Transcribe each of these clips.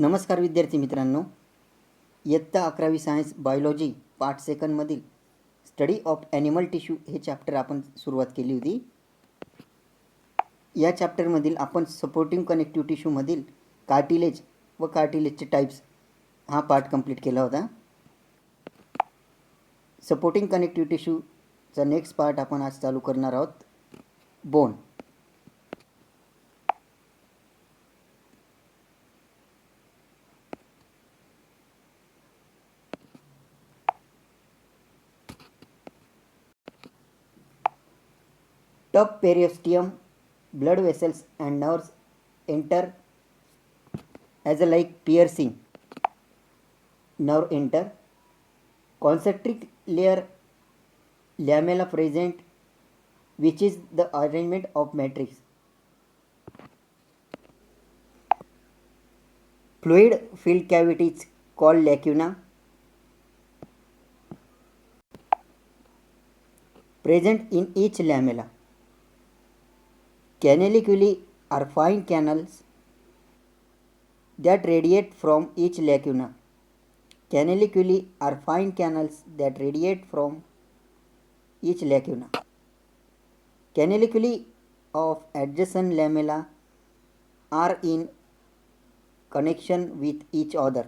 नमस्कार विद्यार्थी मित्रांनो, इयत्ता 11वी सायन्स बायोलॉजी पार्ट सेकंडमधील स्टडी ऑफ ॲनिमल टिश्यू हे चॅप्टर आपण सुरुवात केली होती. या चॅप्टरमधील आपण सपोर्टिंग कनेक्टिव्ह टिश्यूमधील कार्टिलेज व कार्टिलेजचे टाईप्स हा पार्ट कंप्लीट केला होता. सपोर्टिंग कनेक्टिव्ह टिश्यूचा नेक्स्ट पार्ट आपण आज चालू करणार आहोत, bone. Tough periosteum, blood vessels and nerves enter as a like piercing nerve enter. Concentric layer lamella present, which is the arrangement of matrix. Fluid filled cavities called lacuna present in each lamella. Canaliculi are fine canals that radiate from each lacuna. Canaliculi are fine canals that radiate from each lacuna. Canaliculi of adjacent lamella are in connection with each other.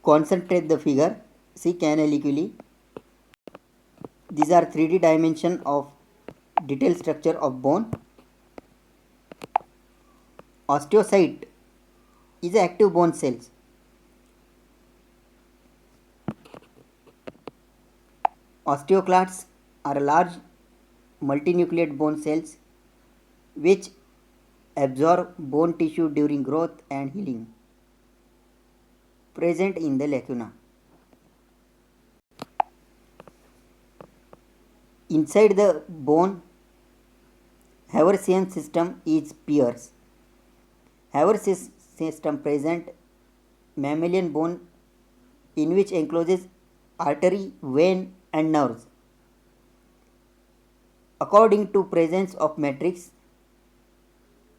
Concentrate the figure. See canaliculi. These are 3D dimension of detailed structure of bone. Osteocyte is active bone cells. Osteoclasts are large multinucleate bone cells which absorb bone tissue during growth and healing, present in the lacuna. Inside the bone, Haversian system is pairs. Haversian system present mammalian bone in which encloses artery, vein and nerves. According to presence of matrix,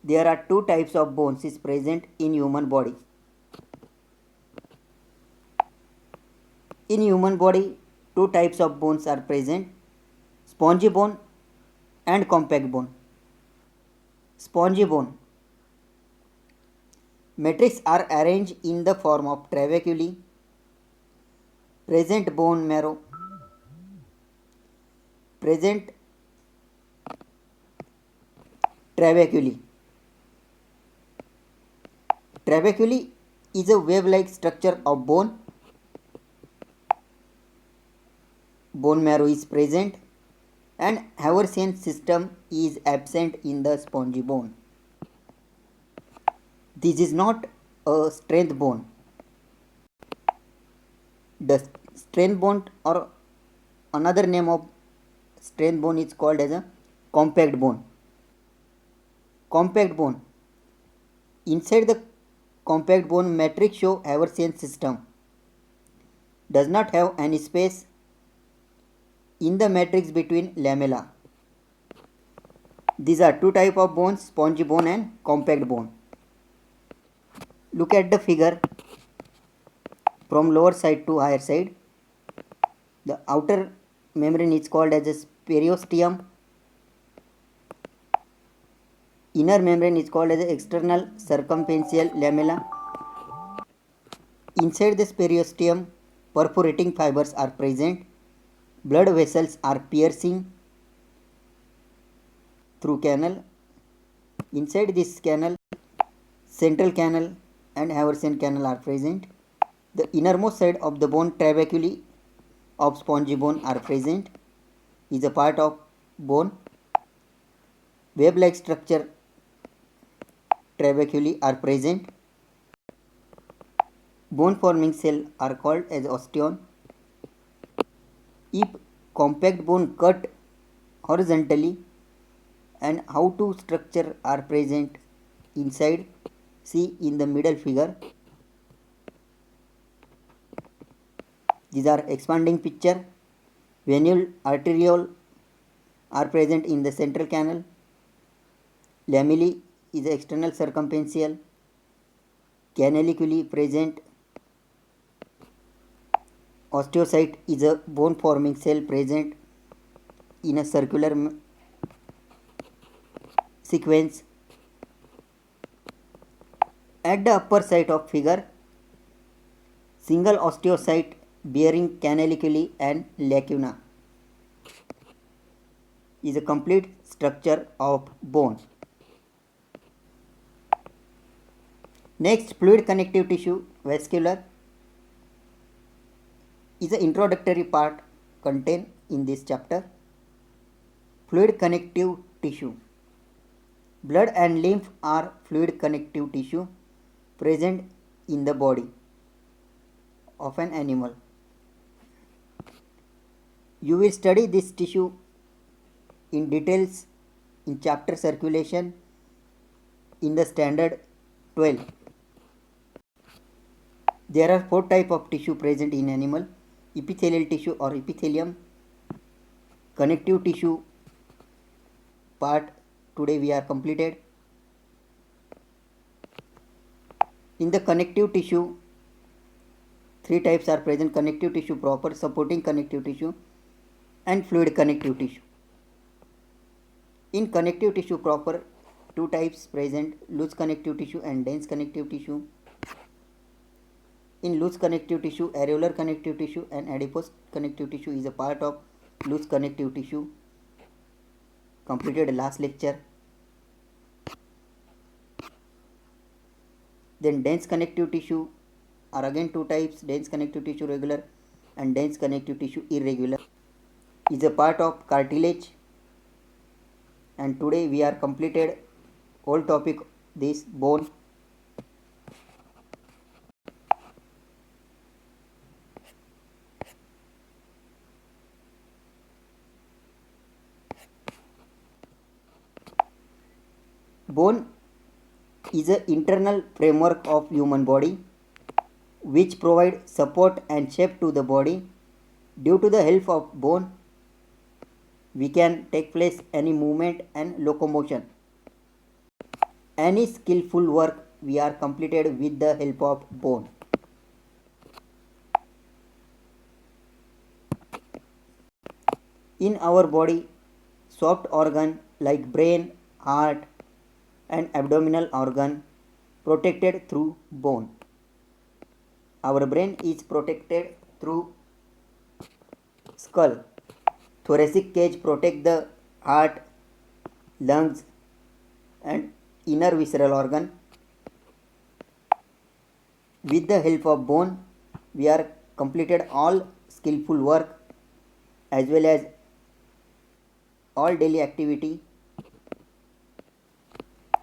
there are two types of bones is present in human body. In human body, two types of bones are present: spongy bone and compact bone. Spongy bone. Matrix are arranged in the form of trabeculae, present bone marrow, present trabeculae. Trabeculae is a wave-like structure of bone. Bone marrow is present and Haversian system is absent in the spongy bone. This is not a strength bone. The strength bone, or another name of strength bone, is called as a compact bone. Compact bone. Inside the compact bone, matrix show Haversian system. Does not have any space in the matrix between lamella. These are two types of bones, spongy bone and compact bone. Look at the figure from lower side to higher side. The outer membrane is called as a periosteum. Inner membrane is called as the external circumferential lamella. Inside this periosteum, perforating fibers are present. Blood vessels are piercing through canal. Inside this canal, central canal and Haversian canal are present. The innermost side of the bone, trabeculae of spongy bone are present. Is a part of bone. Wave-like structure trabeculae are present. Bone forming cell are called as osteon. If compact bone cut horizontally, and how to structure are present inside, see in the middle figure. These are expanding picture. Venule, arteriole are present in the central canal. Lamellae is the external circumferential. canaliculi present. Osteocyte is a bone forming cell present in a circular sequence. At the upper side of figure, single osteocyte bearing canaliculi and lacuna is a complete structure of bone. Next, fluid connective tissue, vascular, is the introductory part contained in this chapter. Fluid connective tissue. Blood and lymph are fluid connective tissue present in the body of an animal. You will study this tissue in details in chapter circulation in the standard 12. There are 4 types of tissue present in animal: epithelial tissue or epithelium, connective tissue part today we are completed. In the connective tissue, 3 types are present: connective tissue proper, supporting connective tissue, and fluid connective tissue. In connective tissue proper, 2 types present: loose connective tissue and dense connective tissue. In loose connective tissue, areolar connective tissue and adipose connective tissue is a part of loose connective tissue. Completed last lecture. Then dense connective tissue are again 2 types: dense connective tissue regular and dense connective tissue irregular. Is a part of cartilage. And today we are completed whole topic this bone. Bone is an internal framework of human body which provide support and shape to the body. Due to the help of bone, we can take place any movement and locomotion. Any skillful work we are completed with the help of bone. In our body, soft organ like brain, heart, and abdominal organ protected through bone. Our brain is protected through skull. Thoracic cage protect the heart, lungs, and inner visceral organ. With the help of bone, we are completed all skillful work as well as all daily activity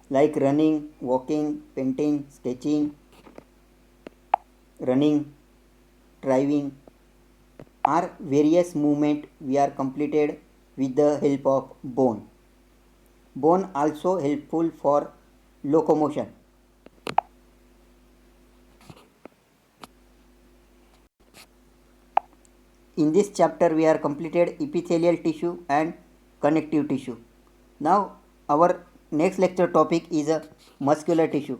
like running, walking, painting, sketching, running, driving, are various movement we are completed with the help of bone. Bone also helpful for locomotion. In this chapter we are completed epithelial tissue and connective tissue. Now our next lecture topic is a muscular tissue.